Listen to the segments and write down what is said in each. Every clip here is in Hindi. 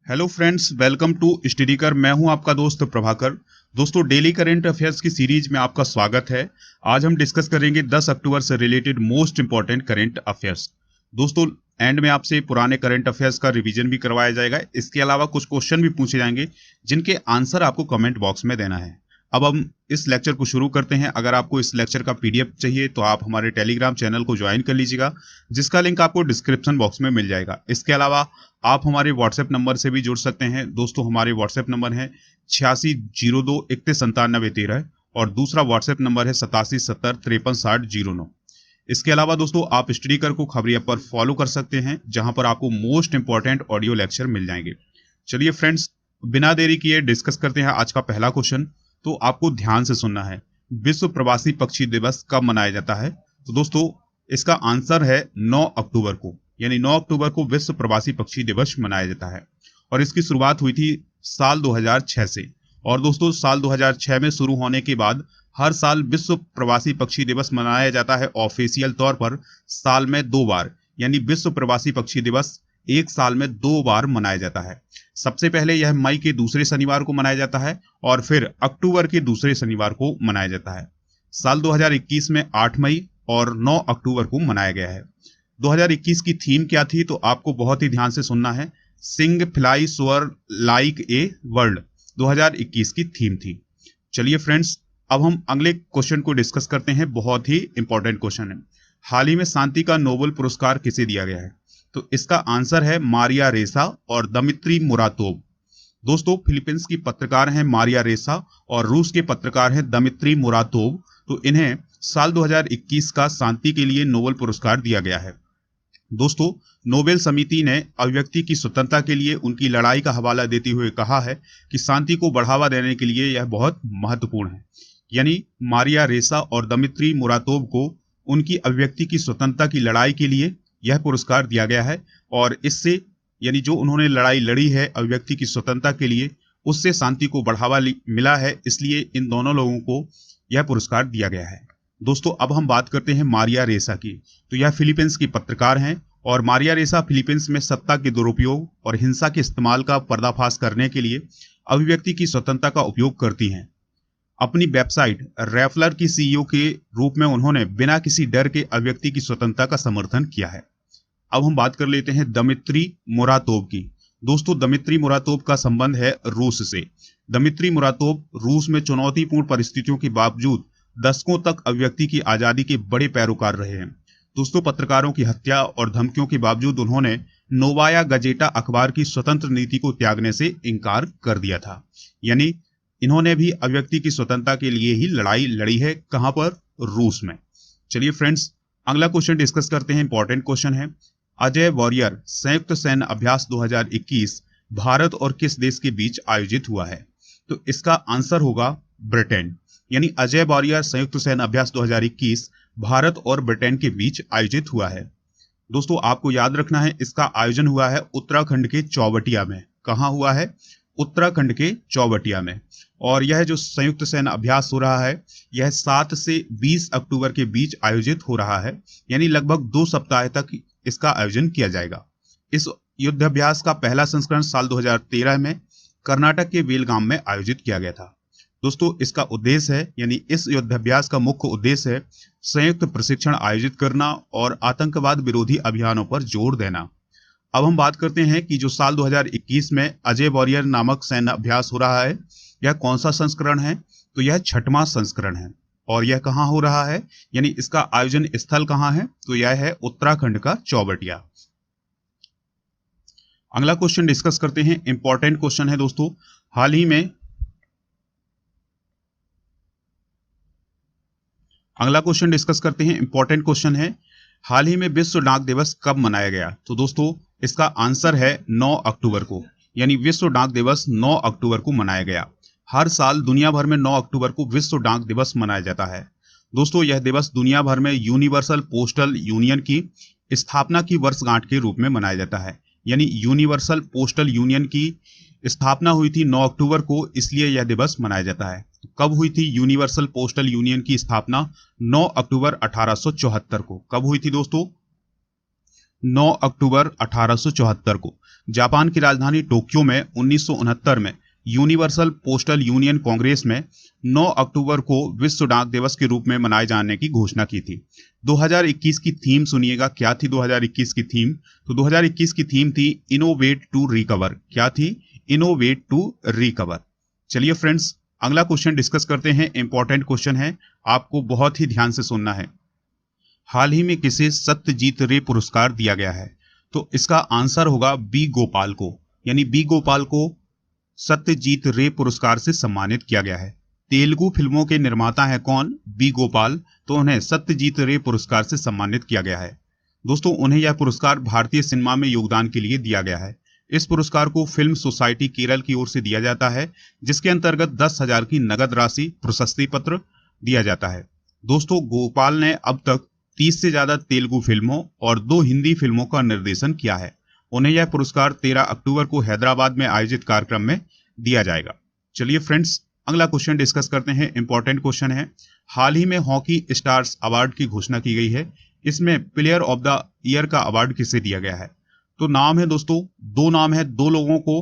Hello friends, welcome to study कर। मैं हूं आपका दोस्त प्रभाकर। दोस्तों, डेली करंट अफेयर्स की सीरीज में आपका स्वागत है। आज हम डिस्कस करेंगे 10 अक्टूबर से related most important current affairs. दोस्तों, एंड में आपसे पुराने करंट अफेयर्स का रिवीजन भी करवाया जाएगा। इसके अलावा कुछ क्वेश्चन भी पूछे जाएंगे जिनके आंसर आपको कमेंट बॉक्स में देना है। अब हम इस लेक्चर को शुरू करते हैं। अगर आपको इस लेक्चर का पीडीएफ चाहिए तो आप हमारे टेलीग्राम चैनल को ज्वाइन कर लीजिएगा, जिसका लिंक आपको डिस्क्रिप्शन बॉक्स में मिल जाएगा। इसके अलावा आप हमारे व्हाट्सएप नंबर से भी जुड़ सकते हैं। दोस्तों, हमारे व्हाट्सएप नंबर है 8602319713 और दूसरा व्हाट्सएप नंबर है 8770536009। इसके अलावा दोस्तों, आप स्टडी कर को खबरिया पर फॉलो कर सकते हैं, जहां पर आपको मोस्ट इंपॉर्टेंट ऑडियो लेक्चर मिल जाएंगे। चलिए फ्रेंड्स, बिना देरी किए डिस्कस करते हैं आज का पहला क्वेश्चन। तो आपको ध्यान से सुनना है। विश्व प्रवासी पक्षी दिवस कब मनाया जाता है? तो दोस्तों, इसका आंसर है 9 अक्टूबर को, यानी 9 अक्टूबर को विश्व प्रवासी पक्षी दिवस मनाया जाता है। और इसकी शुरुआत हुई थी साल 2006 से। और दोस्तों, साल 2006 में शुरू होने के बाद हर साल विश्व प्रवासी पक्षी दिवस मनाया जाता है ऑफिशियल तौर पर साल में 2 बार, यानी विश्व प्रवासी पक्षी दिवस एक साल में 2 बार मनाया जाता है। सबसे पहले यह मई के दूसरे शनिवार को मनाया जाता है और फिर अक्टूबर के दूसरे शनिवार को मनाया जाता है। साल 2021 में 8 मई और 9 अक्टूबर को मनाया गया है। 2021 की थीम क्या थी? तो आपको बहुत ही ध्यान से सुनना है। Sing fly soar like a world 2021 की थीम थी। चलिए फ्रेंड्स, अब हम अगले क्वेश्चन को डिस्कस करते हैं। बहुत ही इंपॉर्टेंट क्वेश्चन है। हाल ही में शांति का नोबेल पुरस्कार किसे दिया गया है? तो इसका आंसर है मारिया रेसा और दमित्री मुरातोव। दोस्तों, फिलीपींस की पत्रकार हैं मारिया रेसा और रूस के पत्रकार हैं दमित्री मुरातोव। तो इन्हें साल 2021 का शांति के लिए नोबेल पुरस्कार दिया गया है। दोस्तों, नोबेल समिति ने अभिव्यक्ति की स्वतंत्रता के लिए उनकी लड़ाई का हवाला देते हुए कहा है कि शांति को बढ़ावा देने के लिए यह बहुत महत्वपूर्ण है। यानी मारिया रेसा और दमित्री मुरातोव को उनकी अभिव्यक्ति की स्वतंत्रता की लड़ाई के लिए यह पुरस्कार दिया गया है। और इससे, यानी जो उन्होंने लड़ाई लड़ी है अभिव्यक्ति की स्वतंत्रता के लिए, उससे शांति को बढ़ावा मिला है। इसलिए इन दोनों लोगों को यह पुरस्कार दिया गया है। दोस्तों, अब हम बात करते हैं मारिया रेसा की। तो यह फिलीपींस की पत्रकार हैं और मारिया रेसा फिलीपींस में सत्ता के दुरुपयोग और हिंसा के इस्तेमाल का पर्दाफाश करने के लिए अभिव्यक्ति की स्वतंत्रता का उपयोग करती हैं। अपनी वेबसाइट रैफलर की सीईओ के रूप में उन्होंने बिना किसी डर के अभिव्यक्ति की स्वतंत्रता का समर्थन किया है। अब हम बात कर लेते हैं दमित्री मुरातोव की। दोस्तों, दमित्री मुरातोव का संबंध है रूस से। दमित्री मुरातोव रूस में चुनौतीपूर्ण परिस्थितियों के बावजूद दशकों तक अभिव्यक्ति की आजादी के बड़े पैरोकार रहे हैं। दोस्तों, पत्रकारों की हत्या और धमकियों के बावजूद उन्होंने नोवाया गजेटा अखबार की स्वतंत्र नीति को त्यागने से इनकार कर दिया था। यानी इन्होंने भी अभिव्यक्ति की स्वतंत्रता के लिए ही लड़ाई लड़ी है। कहां पर? रूस में। चलिए फ्रेंड्स, अगला क्वेश्चन डिस्कस करते हैं। इंपॉर्टेंट क्वेश्चन है। अजय वॉरियर संयुक्त सैन्य अभ्यास 2021 भारत और किस देश के बीच आयोजित हुआ है? तो इसका आंसर होगा ब्रिटेन। यानी अजय वॉरियर संयुक्त सैन्य अभ्यास 2021 भारत और ब्रिटेन के बीच आयोजित हुआ है। दोस्तों, आपको याद रखना है, इसका आयोजन हुआ है उत्तराखंड के चौबटिया में। कहां हुआ है? उत्तराखंड के चौबटिया में। और यह जो संयुक्त सैन्य अभ्यास हो रहा है, यह 7 से 20 अक्टूबर के बीच आयोजित हो रहा है। यानी लगभग 2 सप्ताह तक इसका आयोजन किया जाएगा। इस युद्धाभ्यास का पहला संस्करण साल 2013 में कर्नाटक के बेलगाम में आयोजित किया गया था। दोस्तों, इसका उद्देश्य है, यानी इस युद्धाभ्यास का मुख्य उद्देश्य है संयुक्त प्रशिक्षण आयोजित करना और आतंकवाद विरोधी अभियानों पर जोर देना। अब हम बात करते हैं कि जो साल 2021 में अजय वॉरियर नामक सैन्य अभ्यास हो रहा है, यह कौन सा संस्करण है? तो यह 6वां संस्करण है। और यह कहां हो रहा है, यानी इसका आयोजन स्थल कहां है? तो यह है उत्तराखंड का चौबटिया। अगला क्वेश्चन डिस्कस करते हैं। इंपॉर्टेंट क्वेश्चन है दोस्तों। हाल ही में अगला क्वेश्चन डिस्कस करते हैं। इंपॉर्टेंट क्वेश्चन है। हाल ही में विश्व डाक दिवस कब मनाया गया? तो दोस्तों, इसका आंसर है 9 अक्टूबर को। यानी विश्व डाक दिवस 9 अक्टूबर को मनाया गया। हर साल दुनिया भर में 9 अक्टूबर को विश्व डाक दिवस मनाया जाता है। दोस्तों, यह दिवस दुनिया भर में यूनिवर्सल पोस्टल यूनियन की स्थापना की वर्षगांठ के रूप में मनाया जाता है। यानी यूनिवर्सल पोस्टल यूनियन की स्थापना हुई थी 9 अक्टूबर को, इसलिए यह दिवस मनाया जाता है। कब हुई थी यूनिवर्सल पोस्टल यूनियन की स्थापना? 9 अक्टूबर 1874 को। कब हुई थी दोस्तों? 9 अक्टूबर 1874 को। जापान की राजधानी टोक्यो में 1969 में यूनिवर्सल पोस्टल यूनियन कांग्रेस में 9 अक्टूबर को विश्व डाक दिवस के रूप में मनाए जाने की घोषणा की थी। 2021 की थीम सुनिएगा, क्या थी 2021 की थीम? तो 2021 की थीम थी इनोवेट टू रिकवर। क्या थी? Innovate to recover. चलिए फ्रेंड्स, अगला क्वेश्चन डिस्कस करते हैं। इंपॉर्टेंट क्वेश्चन है, आपको बहुत ही ध्यान से सुनना है। हाल ही में किसे सत्यजीत रे पुरस्कार दिया गया है? तो इसका आंसर होगा बी गोपाल को, यानी बी गोपाल को सत्यजीत रे पुरस्कार से सम्मानित किया गया है। तेलुगु फिल्मों के निर्माता हैं कौन? बी गोपाल। तो उन्हें सत्यजीत रे पुरस्कार से सम्मानित किया गया है। दोस्तों, उन्हें यह पुरस्कार भारतीय सिनेमा में योगदान के लिए दिया गया है। इस पुरस्कार को फिल्म सोसाइटी केरल की ओर से दिया जाता है, जिसके अंतर्गत 10,000 की नगद राशि प्रशस्ति पत्र दिया जाता है। दोस्तों, गोपाल ने अब तक 30 से ज्यादा तेलुगु फिल्मों और 2 हिंदी फिल्मों का निर्देशन किया है। उन्हें यह पुरस्कार 13 अक्टूबर को हैदराबाद में आयोजित कार्यक्रम में दिया जाएगा। चलिए फ्रेंड्स, अगला क्वेश्चन डिस्कस करते हैं। इंपॉर्टेंट क्वेश्चन है। हाल ही में हॉकी स्टार्स अवार्ड की घोषणा की गई है। इसमें प्लेयर ऑफ द ईयर का अवार्ड किसे दिया गया है? तो नाम है दोस्तों, 2 नाम है, 2 लोगों को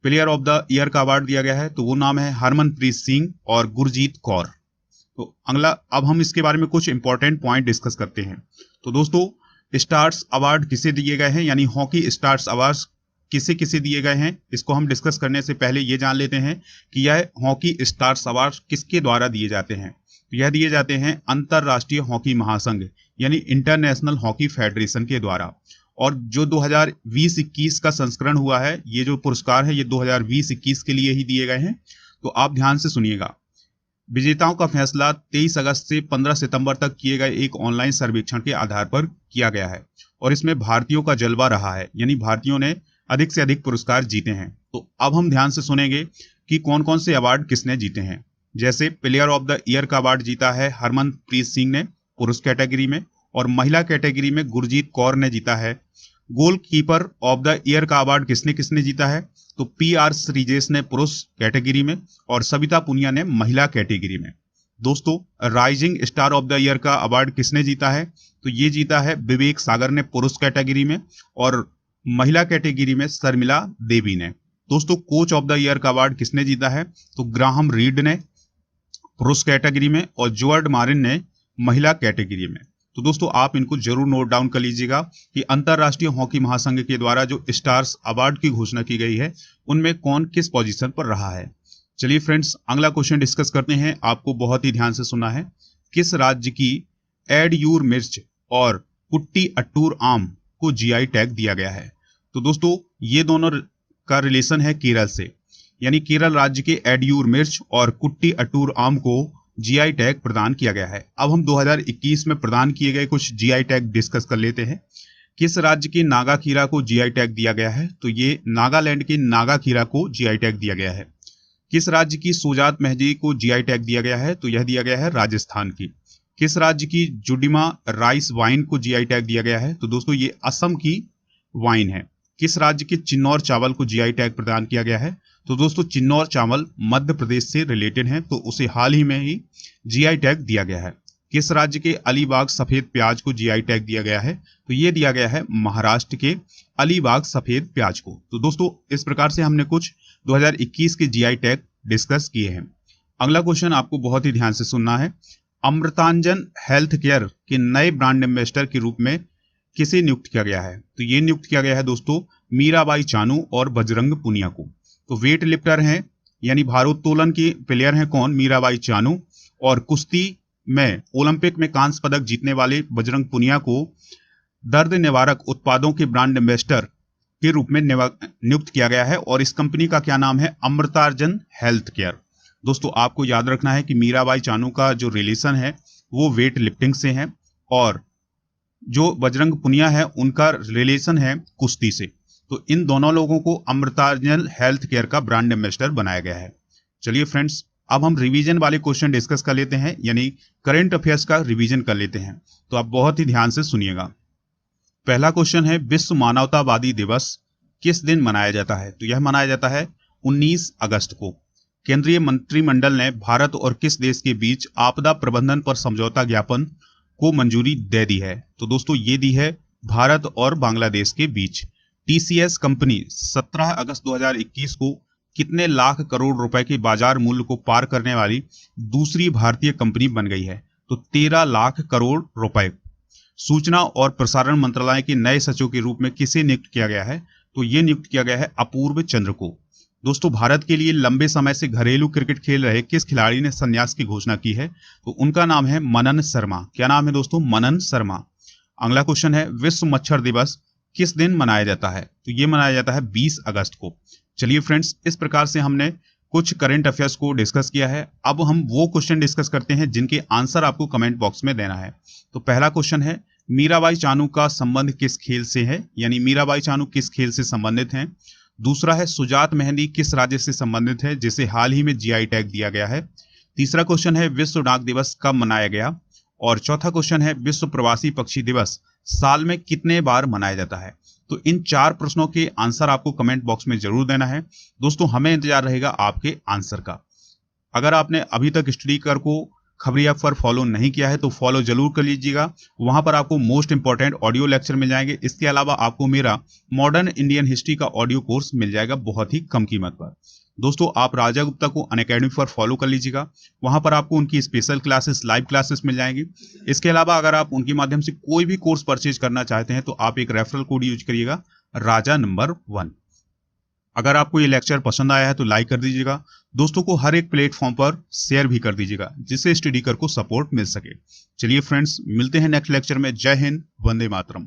प्लेयर ऑफ द ईयर का अवार्ड दिया गया है। तो वो नाम है हरमनप्रीत सिंह और गुरजीत कौर। तो अगला, अब हम इसके बारे में कुछ इंपॉर्टेंट पॉइंट डिस्कस करते हैं। तो दोस्तों, स्टार्स अवार्ड किसे दिए गए हैं, यानी हॉकी स्टार्स अवार्ड किसे किसे दिए गए हैं, इसको हम डिस्कस करने से पहले ये जान लेते हैं कि यह हॉकी स्टार्स अवार्ड किसके द्वारा दिए जाते हैं। तो यह दिए जाते हैं अंतरराष्ट्रीय हॉकी महासंघ, यानी इंटरनेशनल हॉकी फेडरेशन के द्वारा। और जो 2020-21 का संस्करण हुआ है, ये जो पुरस्कार है ये 2020-21 के लिए ही दिए गए हैं। तो आप ध्यान से सुनिएगा। विजेताओं का फैसला 23 अगस्त से 15 सितंबर तक किए गए एक ऑनलाइन सर्वेक्षण के आधार पर किया गया है, और इसमें भारतीयों का जलवा रहा है, यानी भारतीयों ने अधिक से अधिक पुरस्कार जीते हैं। तो अब हम ध्यान से सुनेंगे कि कौन कौन से अवार्ड किसने जीते हैं। जैसे प्लेयर ऑफ द ईयर का अवार्ड जीता है हरमनप्रीत सिंह ने पुरुष कैटेगरी में, और महिला कैटेगरी में गुरजीत कौर ने जीता है। गोलकीपर ऑफ द ईयर का अवार्ड किसने किसने जीता है? तो PR श्रीजेश ने पुरुष कैटेगरी में और सविता पुनिया ने महिला कैटेगरी में। दोस्तों, rising star of the year का अवार्ड किसने जीता है? तो ये जीता है विवेक सागर ने पुरुष कैटेगरी में, और महिला कैटेगरी में शर्मिला देवी ने। दोस्तों, कोच ऑफ द ईयर का अवार्ड किसने जीता है? तो ग्राहम रीड ने पुरुष कैटेगरी में और जॉर्ज मारिन ने महिला कैटेगरी में। तो दोस्तों, आप इनको जरूर नोट डाउन कर लीजिएगा कि अंतरराष्ट्रीय हॉकी महासंघ के द्वारा जो स्टार्स अवार्ड की घोषणा की गई है, उनमें कौन किस पोजीशन पर रहा है। चलिए फ्रेंड्स, अगला क्वेश्चन डिस्कस करते हैं। आपको बहुत ही ध्यान से सुनना है। किस राज्य की एडयूर मिर्च और कुट्टी अट्टूर आम को GI टैग दिया गया है? तो दोस्तों, ये दोनों का रिलेशन है केरल से, यानी केरल राज्य के एडयूर मिर्च और कुट्टी अट्टूर आम को GI टैग प्रदान किया गया है। अब हम 2021 में प्रदान किए गए कुछ GI टैग डिस्कस कर लेते हैं। किस राज्य के नागा खीरा को GI टैग दिया गया है? तो ये नागालैंड के नागा खीरा को GI टैग दिया गया है। किस राज्य की सोजात महजी को GI टैग दिया गया है? तो यह दिया गया है राजस्थान की। किस राज्य की जुडिमा राइस वाइन को GI टैग दिया गया है? तो दोस्तों, ये असम की वाइन है। किस राज्य के चिन्नौर चावल को GI टैग प्रदान किया गया है? तो दोस्तों, चिन्नौर चावल मध्य प्रदेश से रिलेटेड है, तो उसे हाल ही में ही GI टैग दिया गया है। किस राज्य के अलीबाग सफेद प्याज को GI टैग दिया गया है? तो ये दिया गया है महाराष्ट्र के अलीबाग सफेद प्याज को। तो दोस्तों, इस प्रकार से हमने कुछ 2021 के GI टैग डिस्कस किए हैं। अगला क्वेश्चन आपको बहुत ही ध्यान से सुनना है। अमृतांजन हेल्थ केयर के नए ब्रांड एम्बेसडर के रूप में किसे नियुक्त किया गया है? तो ये नियुक्त किया गया है दोस्तों मीराबाई चानू और बजरंग पुनिया को। तो वेट लिफ्टर हैं, यानी भारोत्तोलन की प्लेयर हैं कौन? मीराबाई चानू। और कुश्ती में ओलंपिक में कांस्य पदक जीतने वाले बजरंग पुनिया को दर्द निवारक उत्पादों के ब्रांड एम्बेसडर के रूप में नियुक्त किया गया है, और इस कंपनी का क्या नाम है? Amrutanjan health care. दोस्तों, आपको याद रखना है कि मीराबाई चानू का जो रिलेशन है वो वेट लिफ्टिंग से है, और जो बजरंग पुनिया है उनका रिलेशन है कुश्ती से। तो इन दोनों लोगों को अमृतांजन हेल्थ केयर का ब्रांड एम्बेसडर बनाया गया है। चलिए फ्रेंड्स, अब हम रिवीजन वाले क्वेश्चन डिस्कस कर लेते हैं, यानी करंट अफेयर्स का रिवीजन कर लेते हैं। तो आप बहुत ही ध्यान से सुनिएगा। पहला क्वेश्चन है, विश्व मानवतावादी दिवस किस दिन मनाया जाता है? तो यह मनाया जाता है 19 अगस्त को। केंद्रीय मंत्रिमंडल ने भारत और किस देश के बीच आपदा प्रबंधन पर समझौता ज्ञापन को मंजूरी दे दी है? तो दोस्तों, ये दी है भारत और बांग्लादेश के बीच। टीसीएस कंपनी 17 अगस्त 2021 को कितने लाख करोड़ रुपए के बाजार मूल्य को पार करने वाली दूसरी भारतीय कंपनी बन गई है? तो 13 लाख करोड़ रुपए। सूचना और प्रसारण मंत्रालय के नए सचिव के रूप में किसे नियुक्त किया गया है? तो ये नियुक्त किया गया है अपूर्व चंद्र को। दोस्तों, भारत के लिए लंबे समय से घरेलू क्रिकेट खेल रहे किस खिलाड़ी ने संन्यास की घोषणा की है? तो उनका नाम है मनन शर्मा। क्या नाम है दोस्तों? मनन शर्मा। अगला क्वेश्चन है, विश्व मच्छर दिवस किस दिन मनाया जाता है? तो ये मनाया जाता है 20 अगस्त को। चलिए फ्रेंड्स, इस प्रकार से हमने कुछ करंट अफेयर्स को डिस्कस किया है। अब हम वो क्वेश्चन डिस्कस करते हैं जिनके आंसर आपको कमेंट बॉक्स में देना है। तो पहला क्वेश्चन है, मीराबाई चानू का संबंध किस खेल से है? यानी मीराबाई चानू किस खेल से संबंधित हैं? दूसरा है, सुजात मेहंदी किस राज्य से संबंधित है जिसे हाल ही में जीआई टैग दिया गया है? तीसरा क्वेश्चन है, विश्व डाक दिवस कब मनाया गया? और चौथा क्वेश्चन है, विश्व प्रवासी पक्षी दिवस साल में कितने बार मनाया जाता है? तो इन 4 प्रश्नों के आंसर आपको कमेंट बॉक्स में जरूर देना है। दोस्तों, हमें इंतजार रहेगा आपके आंसर का। अगर आपने अभी तक स्टडीकर को खबरी ऐप पर फॉलो नहीं किया है तो फॉलो जरूर कर लीजिएगा। वहां पर आपको मोस्ट इंपॉर्टेंट ऑडियो लेक्चर मिल जाएंगे। इसके अलावा आपको मेरा मॉडर्न इंडियन हिस्ट्री का ऑडियो कोर्स मिल जाएगा बहुत ही कम कीमत पर। दोस्तों, आप राजा गुप्ता को अनअकैडमी पर फॉलो कर लीजिएगा। वहां पर आपको उनकी स्पेशल क्लासेस, लाइव क्लासेस मिल जाएंगी। इसके अलावा अगर आप उनके माध्यम से कोई भी कोर्स परचेज करना चाहते हैं तो आप एक रेफरल कोड यूज करिएगा, राजा नंबर 1। अगर आपको ये लेक्चर पसंद आया है तो लाइक कर दीजिएगा। दोस्तों को हर एक प्लेटफॉर्म पर शेयर भी कर दीजिएगा जिससे स्टडीकर को सपोर्ट मिल सके। चलिए फ्रेंड्स, मिलते हैं नेक्स्ट लेक्चर में। जय हिंद, वंदे मातरम।